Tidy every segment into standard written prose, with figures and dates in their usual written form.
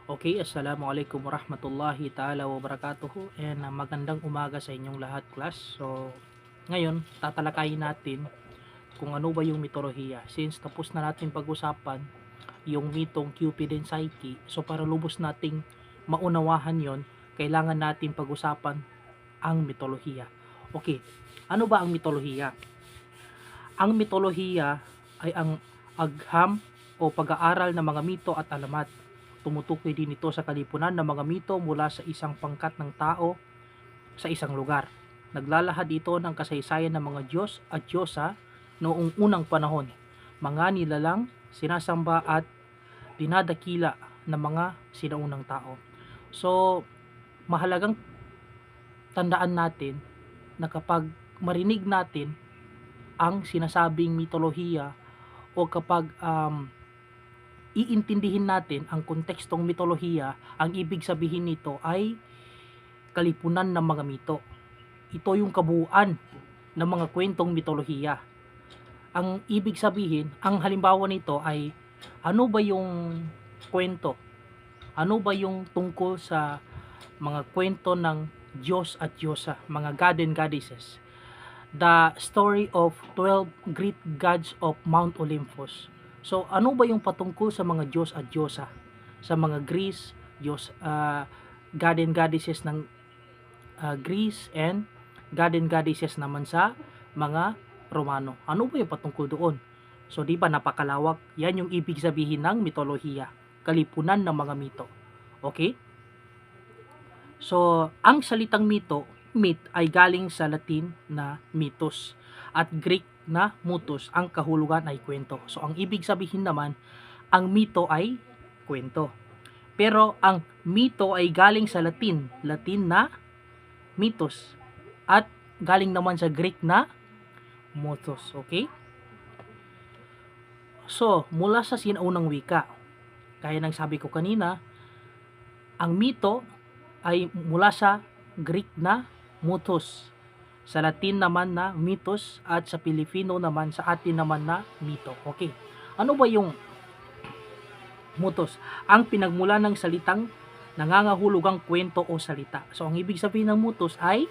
Okay, assalamualaikum warahmatullahi ta'ala wabarakatuhu and magandang umaga sa inyong lahat, class. So, ngayon tatalakayin natin kung ano ba yung mitolohiya. Since tapos na natin pag-usapan yung mitong Cupid and Psyche, so para lubos nating maunawahan yon, kailangan natin pag-usapan ang mitolohiya. Okay, ano ba ang mitolohiya? Ang mitolohiya ay ang agham o pag-aaral ng mga mito at alamat. Tumutukoy din ito sa kalipunan ng mga mito mula sa isang pangkat ng tao sa isang lugar. Naglalahad ito ng kasaysayan ng mga Diyos at Diyosa noong unang panahon, mga nilalang, sinasamba at dinadakila ng mga sinaunang tao. So, mahalagang tandaan natin na kapag marinig natin ang sinasabing mitolohiya o kapag iintindihin natin ang kontekstong mitolohiya, ang ibig sabihin nito ay kalipunan ng mga mito. Ito yung kabuuan ng mga kwentong mitolohiya. Ang ibig sabihin, ang halimbawa nito ay ano ba yung kwento? Ano ba yung tungkol sa mga kwento ng Diyos at Diyosa, mga God and Goddesses? The story of 12 Greek gods of Mount Olympus. So, ano ba yung patungkol sa mga Diyos at Diyosa? Sa mga Greece, God and Goddesses ng Greece and God and Goddesses naman sa mga Romano. Ano ba yung patungkol doon? So, di ba napakalawak? Yan yung ibig sabihin ng mitolohiya. Kalipunan ng mga mito. Okay? So, ang salitang myth ay galing sa Latin na mythos at Greek na mutos, ang kahulugan ay kwento. So, ang ibig sabihin naman, ang mito ay kwento. Pero ang mito ay galing sa Latin na mythos at galing naman sa Greek na mutos. Okay? So, mula sa sinaunang wika, kaya nang sabi ko kanina, ang mito ay mula sa Greek na mutos, sa Latin naman na mythos, at sa Pilipino naman, sa atin naman na mito. Okay. Ano ba yung mutos? Ang pinagmula ng salitang nangangahulugang kwento o salita. So, ang ibig sabihin ng mutos ay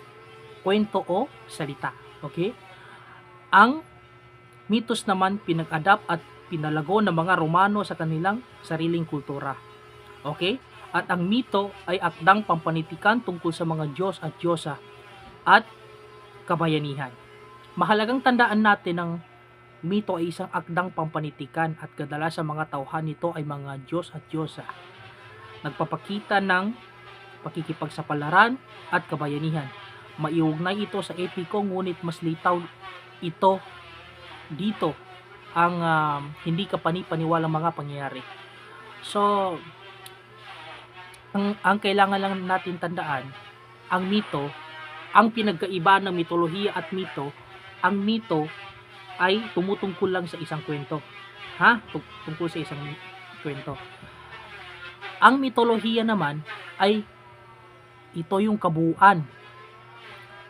kwento o salita. Okay? Ang mythos naman pinag-adapt at pinalago ng mga Romano sa kanilang sariling kultura. Okay? At ang mito ay akdang pampanitikan tungkol sa mga Diyos at Diyosa at kabayanihan. Mahalagang tandaan natin ng mito ay isang akdang pampanitikan at kadalas sa mga tauhan nito ay mga Diyos at Diyosa. Nagpapakita ng pakikipagsapalaran at kabayanihan. Maiugnay ito sa epiko, ngunit mas litaw ito dito ang hindi kapani-paniwalang mga pangyayari. So, ang kailangan lang natin tandaan, ang mito, ang pinagkaiba ng mitolohiya at mito, ang mito ay tumutungkol lang sa isang kwento. Tungkol sa isang kwento. Ang mitolohiya naman ay ito yung kabuuan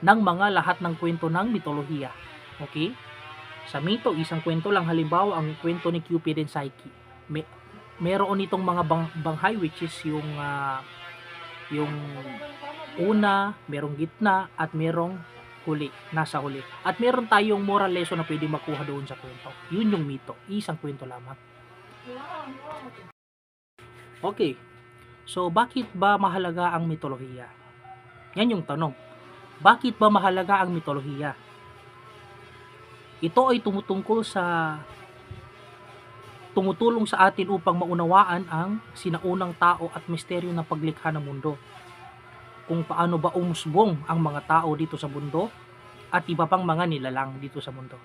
ng mga lahat ng kwento ng mitolohiya. Okay? Sa mito, isang kwento lang. Halimbawa, ang kwento ni Cupid and Psyche. Meron itong mga banghay, which is yung una, merong gitna, at merong huli, nasa huli. At meron tayong moral lesson na pwede makuha doon sa kwento. Yun yung mito. Isang kwento lamang. Okay. So, bakit ba mahalaga ang mitolohiya? Yan yung tanong. Bakit ba mahalaga ang mitolohiya? Ito ay tumutulong sa atin upang maunawaan ang sinaunang tao at misteryo ng paglikha ng mundo. Kung paano ba umusbong ang mga tao dito sa mundo at iba pang mga nilalang dito sa mundo.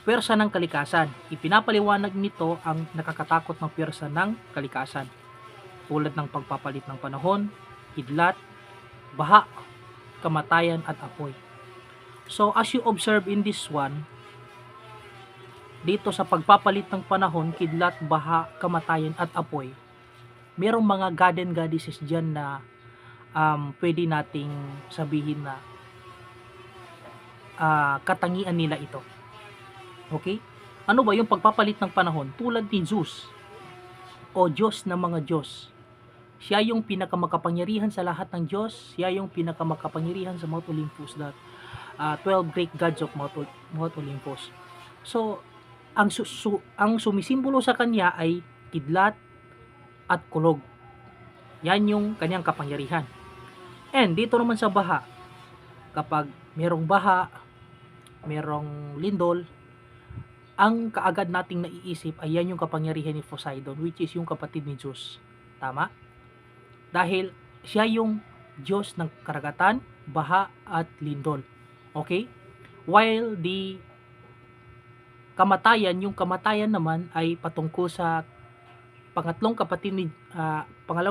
Pwersa ng kalikasan. Ipinapaliwanag nito ang nakakatakot ng pwersa ng kalikasan, tulad ng pagpapalit ng panahon, kidlat, baha, kamatayan at apoy. So, as you observe in this one, dito sa pagpapalit ng panahon, kidlat, baha, kamatayan at apoy, merong mga God and Goddesses dyan na pwede nating sabihin na katangian nila ito. Okay? Ano ba yung pagpapalit ng panahon? Tulad ni Zeus. o Diyos ng mga Diyos. Siya yung pinakamakapangyarihan sa lahat ng Diyos. Siya yung pinakamakapangyarihan sa Mount Olympus, that 12 great gods of Mount Olympus. So, ang sumisimbolo sa kanya ay kidlat at kulog. Yan yung kanyang kapangyarihan. And dito naman sa baha, kapag merong baha, merong lindol, ang kaagad nating naiisip ay yan yung kapangyarihan ni Poseidon, which is yung kapatid ni Zeus. Tama? Dahil siya yung Diyos ng karagatan, baha at lindol. Okay? While the yung kamatayan naman ay patungkol sa pangalawang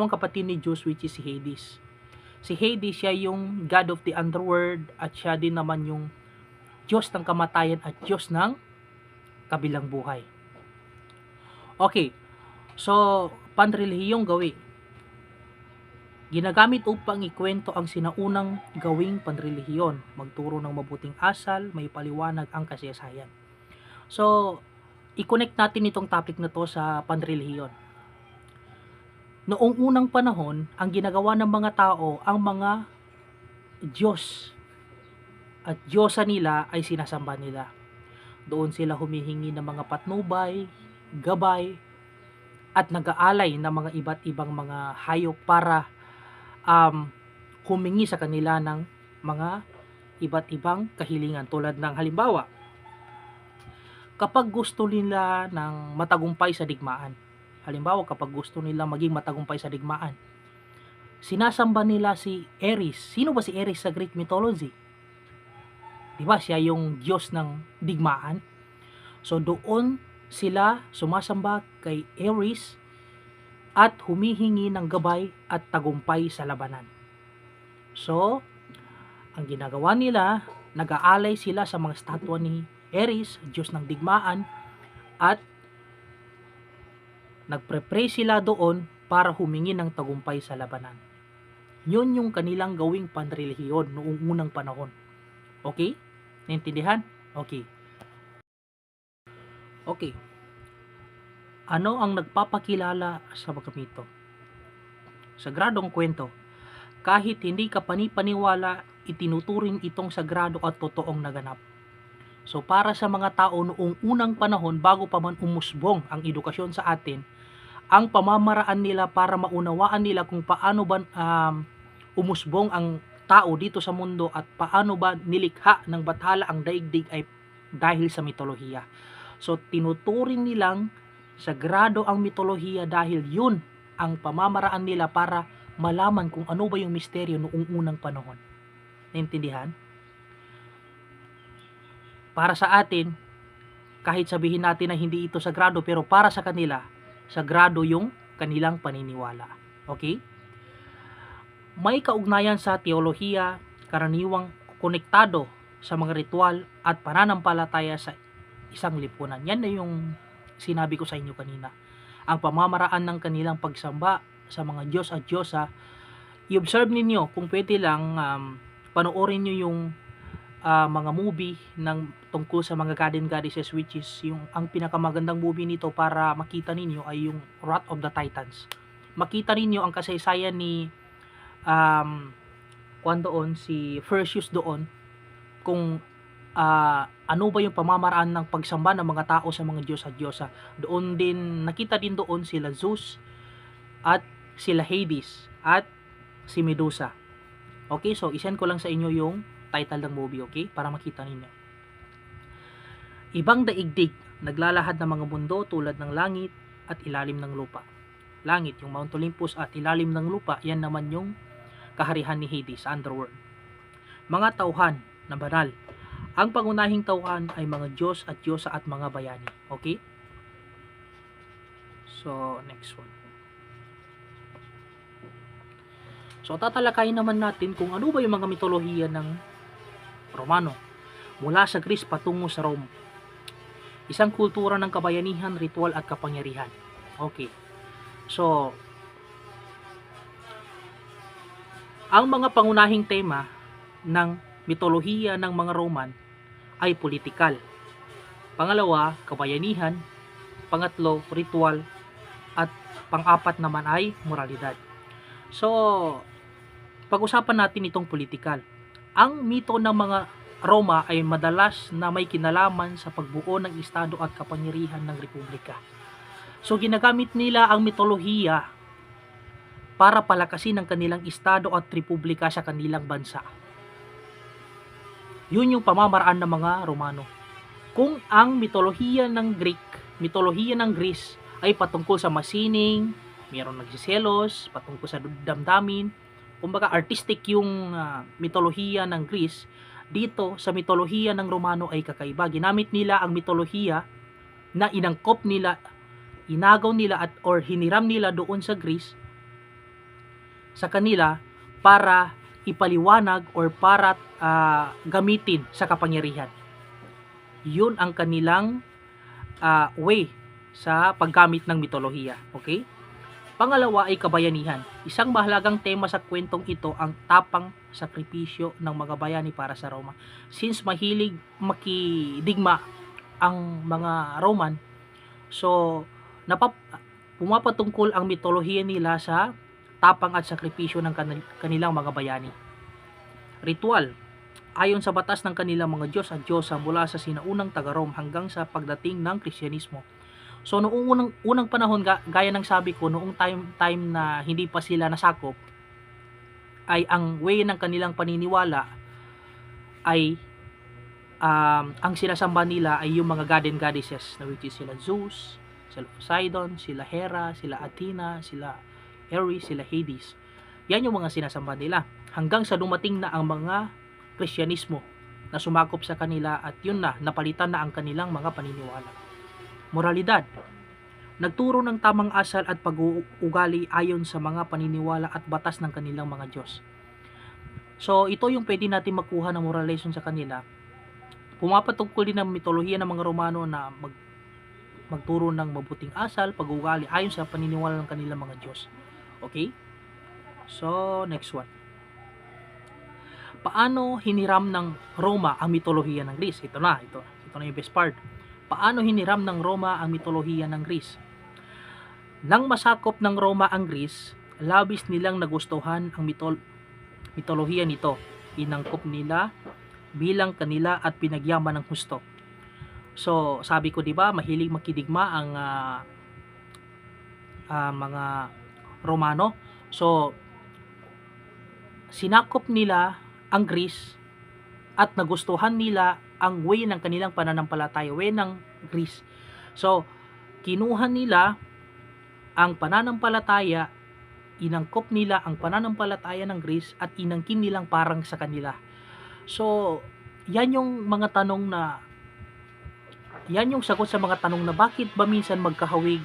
kapatid ni Zeus, which is si Hades. Si Hades, siya yung God of the underworld at siya din naman yung Diyos ng kamatayan at Diyos ng kabilang buhay. Okay, so panrelihiyong gawi. Ginagamit upang ikwento ang sinaunang gawing panrelihiyon, magturo ng mabuting asal, may paliwanag ang kasaysayan. So, i-connect natin itong topic na to sa panrelihiyon. Noong unang panahon, ang ginagawa ng mga tao, ang mga Diyos at Diyosa nila ay sinasamba nila. Doon sila humihingi ng mga patnubay, gabay, at nag-aalay ng mga iba't ibang mga hayop para humingi sa kanila ng mga iba't ibang kahilingan. Tulad ng halimbawa, kapag gusto nila ng matagumpay sa digmaan, halimbawa kapag gusto nila maging matagumpay sa digmaan, sinasamba nila si Ares. Sino ba si Ares sa Greek mythology? Diba siya yung Diyos ng digmaan? So doon sila sumasamba kay Ares at humihingi ng gabay at tagumpay sa labanan. So, ang ginagawa nila, nag-aalay sila sa mga statwa ni Ares, Diyos ng digmaan, at nagpre-pray sila doon para humingi ng tagumpay sa labanan. Yun yung kanilang gawing panrelihiyon noong unang panahon. Okay? Naintindihan? Okay. Okay. Ano ang nagpapakilala sa mga mito? Sagradong kwento. Kahit hindi ka panipaniwala, itinuturing itong sagrado at totoong naganap. So para sa mga tao noong unang panahon, bago pa man umusbong ang edukasyon sa atin, ang pamamaraan nila para maunawaan nila kung paano ba umusbong ang tao dito sa mundo at paano ba nilikha ng bathala ang daigdig ay dahil sa mitolohiya. So tinuturing nilang sagrado ang mitolohiya dahil yun ang pamamaraan nila para malaman kung ano ba yung misteryo noong unang panahon. Naintindihan? Para sa atin, kahit sabihin natin na hindi ito sagrado, pero para sa kanila, sagrado yung kanilang paniniwala. Okay? May kaugnayan sa teolohiya, karaniwang konektado sa mga ritual at pananampalataya sa isang lipunan. Yan na yung sinabi ko sa inyo kanina. Ang pamamaraan ng kanilang pagsamba sa mga Diyos at Diyosa, i-observe ninyo, kung pwede lang, panoorin nyo yung mga movie ng tungkol sa mga god and goddesses, which is yung ang pinakamagandang movie nito para makita ninyo ay yung Wrath of the Titans. Makita ninyo ang kasaysayan ni doon, si Perseus doon, kung ano ba yung pamamaraan ng pagsamba ng mga tao sa mga Diyos at Diyosa. Doon din, nakita din doon sila Zeus at sila Hades at si Medusa. Okay, so isend ko lang sa inyo yung title ng movie, okay? Para makita ninyo. Ibang daigdig, naglalahad ng mga mundo tulad ng langit at ilalim ng lupa. Langit, yung Mount Olympus, at ilalim ng lupa, yan naman yung kaharihan ni Hades, underworld. Mga tauhan na banal. Ang pangunahing tauhan ay mga Diyos at Diyosa at mga bayani. Okay? So, next one. So, tatalakayin naman natin kung ano ba yung mga mitolohiya ng Romano. Mula sa Greece patungo sa Rome. Isang kultura ng kabayanihan, ritual at kapangyarihan. Okay. So, ang mga pangunahing tema ng mitolohiya ng mga Roman ay politikal. Pangalawa, kabayanihan. Pangatlo, ritual. At pang-apat naman ay moralidad. So, pag-usapan natin itong politikal. Ang mito ng mga Roma ay madalas na may kinalaman sa pagbuo ng estado at kapangyarihan ng republika. So, ginagamit nila ang mitolohiya para palakasin ang kanilang estado at republika sa kanilang bansa. Yun yung pamamaraan ng mga Romano. Kung ang mitolohiya ng Greece ay patungkol sa masining, mayroong nagsiselos, patungkol sa damdamin, kumbaga artistic yung mitolohiya ng Greece, dito sa mitolohiya ng Romano ay kakaiba. Ginamit nila ang mitolohiya na inangkop nila, inagaw nila or hiniram nila doon sa Greece sa kanila para ipaliwanag or para gamitin sa kapangyarihan. Yun ang kanilang way sa paggamit ng mitolohiya. Okay? Pangalawa ay kabayanihan. Isang mahalagang tema sa kwentong ito ang tapang sakripisyo ng mga bayani para sa Roma. Since mahilig makidigma ang mga Roman, so pumapatungkol ang mitolohiya nila sa tapang at sakripisyo ng kanilang mga bayani. Ritual. Ayon sa batas ng kanilang mga Diyos at Diyosa mula sa sinaunang taga-Rome hanggang sa pagdating ng Kristyanismo. So noong unang panahon, gaya ng sabi ko, noong time na hindi pa sila nasakop, ay ang way ng kanilang paniniwala ay ang sinasamba nila ay yung mga god and goddesses, na which is sila Zeus, sila Poseidon, sila Hera, sila Athena, sila Ares, sila Hades. Yan yung mga sinasamba nila hanggang sa dumating na ang mga Kristyanismo na sumakop sa kanila at yun na, napalitan na ang kanilang mga paniniwala. Moralidad. Nagturo ng tamang asal at pag-uugali ayon sa mga paniniwala at batas ng kanilang mga Diyos. So, ito yung pwede natin makuha ng moral lesson sa kanila. Pumapatungkol din ang mitolohiya ng mga Romano na magturo ng mabuting asal, pag-uugali ayon sa paniniwala ng kanilang mga Diyos. Okay? So, next one. Paano hiniram ng Roma ang mitolohiya ng Greece? Ito na yung best part. Paano hiniram ng Roma ang mitolohiya ng Greece? Nang masakop ng Roma ang Greece, labis nilang nagustuhan ang mitolohiya nito. Inangkop nila bilang kanila at pinagyaman ng husto. So, sabi ko 'di ba, mahilig makidigma ang mga Romano. So, sinakop nila ang Greece at nagustuhan nila ang way ng kanilang pananampalataya, way ng Greece. So, kinuha nila ang pananampalataya, inangkop nila ang pananampalataya ng Greece at inangkin nilang parang sa kanila. So, yan yung sagot sa mga tanong na bakit ba minsan magkahawig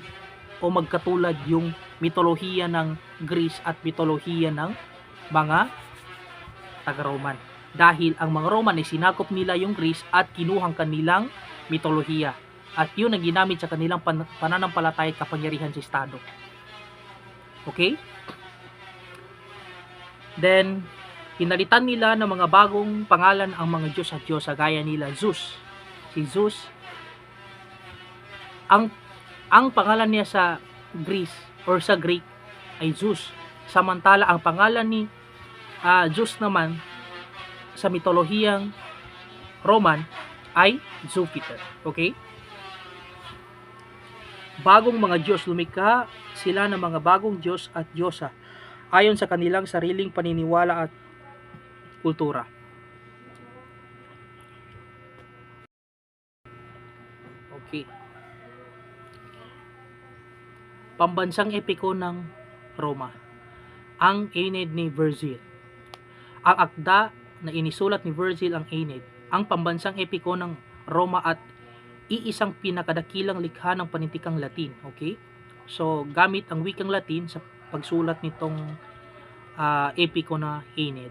o magkatulad yung mitolohiya ng Greece at mitolohiya ng mga taga-Roman. Dahil ang mga Roman ay sinakop nila yung Greece at kinuhang kanilang mitolohiya. At yun ang ginamit sa kanilang pananampalataya at kapangyarihan sa estado. Okay? Then, pinalitan nila ng mga bagong pangalan ang mga Diyos at Diyosa gaya nila Zeus. Si Zeus, ang pangalan niya sa Greece or sa Greek ay Zeus. Samantala, ang pangalan ni Zeus naman sa mitolohiyang Roman ay Jupiter. Okay? Bagong mga Diyos, lumikha sila ng mga bagong Diyos at Diyosa ayon sa kanilang sariling paniniwala at kultura. Okay. Pambansang epiko ng Roma, ang Aeneid ni Virgil. Ang akda na inisulat ni Virgil, ang Aeneid, ang pambansang epiko ng Roma at iisang pinakadakilang likha ng panitikang Latin. Okay? So, gamit ang wikang Latin sa pagsulat nitong epiko na Aeneid,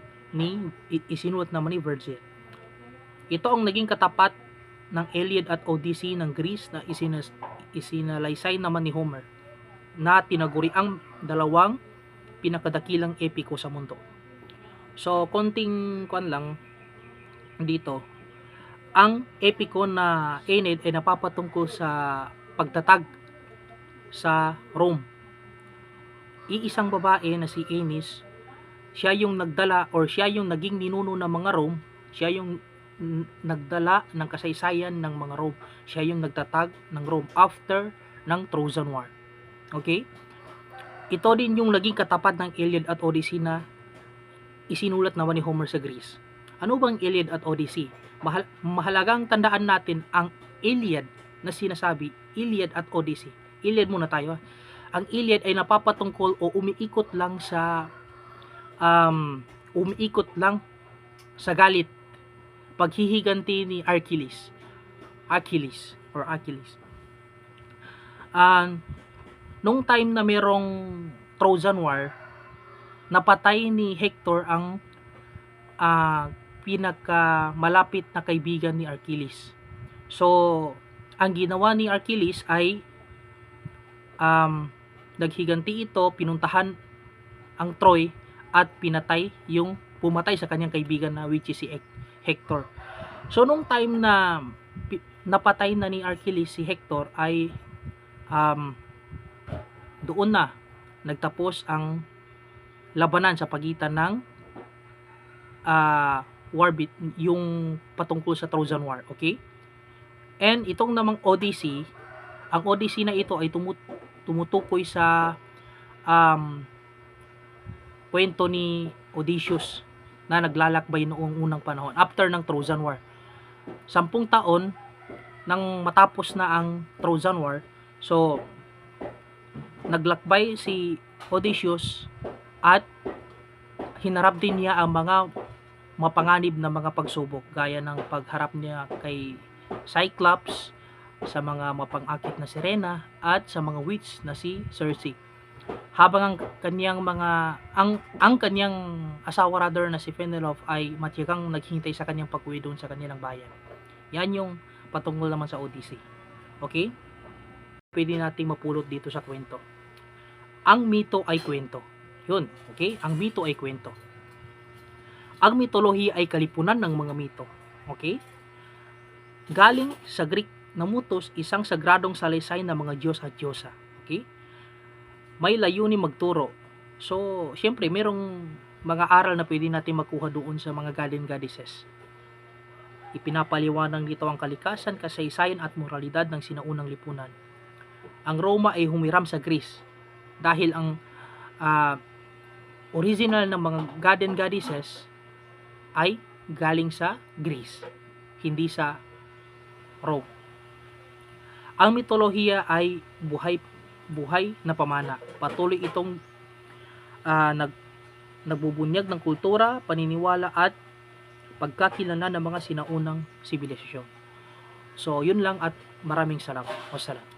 isinulat naman ni Virgil. Ito ang naging katapat ng Iliad at Odyssey ng Greece na isinalaysay naman ni Homer, na tinaguri ang dalawang pinakadakilang epiko sa mundo. So, konting lang dito. Ang epiko na Aeneid ay napapatungkol sa pagtatag sa Rome. iisang babae na si Aeneas, siya yung nagdala or siya yung naging ninuno ng mga Rome, siya yung nagdala ng kasaysayan ng mga Rome, siya yung nagtatag ng Rome after ng Trojan War. Okay? Ito din yung naging katapat ng Iliad at Odyssey na isinulat naman ni Homer sa Greece. Ano bang Iliad at Odyssey? Mahalagang tandaan natin ang Iliad na sinasabi, Iliad at Odyssey. Iliad muna tayo. Ang Iliad ay napapatungkol o umiikot lang sa galit, paghihiganti ni Achilles. Nung time na merong Trojan War, napatay ni Hector ang pinakamalapit na kaibigan ni Achilles. So, ang ginawa ni Achilles ay naghiganti ito, pinuntahan ang Troy at pumatay sa kanyang kaibigan na which is si Hector. So, nung time na napatay na ni Achilles si Hector ay doon na nagtapos ang labanan sa pagitan ng yung patungkol sa Trojan War, okay? And itong namang Odyssey, ang Odyssey na ito ay tumutukoy sa kwento ni Odysseus na naglalakbay noong unang panahon after ng Trojan War. 10 taon nang matapos na ang Trojan War, so naglakbay si Odysseus at hinarap din niya ang mga mapanganib na mga pagsubok gaya ng pagharap niya kay Cyclops, sa mga mapangakit na Sirena at sa mga witch na si Circe. Habang ang kanyang asawa rather na si Penelope ay matiyagang naghihintay sa kanyang pag-uwi doon sa kanilang bayan. Yan yung patungkol naman sa Odyssey. Okay? Pwede nating mapulot dito sa kwento. Ang mito ay kwento. Yun, okay? Ang mito ay kwento. Ang mitolohiya ay kalipunan ng mga mito. Okay? Galing sa Greek na mythos, isang sagradong salaysay ng mga Diyos at Diyosa. Okay? May layunin magturo. So, syempre, merong mga aral na pwede natin makuha doon sa mga god and goddesses. Ipinapaliwanag nito ang kalikasan, kasaysayan at moralidad ng sinaunang lipunan. Ang Roma ay humiram sa Greece dahil ang original ng mga god and goddesses ay galing sa Greece, hindi sa Rome. Ang mitolohiya ay buhay na pamana. Patuloy itong nagbubunyag ng kultura, paniniwala at pagkakilala ng mga sinaunang sibilisasyon. So, yun lang at maraming salamat. Wassalam.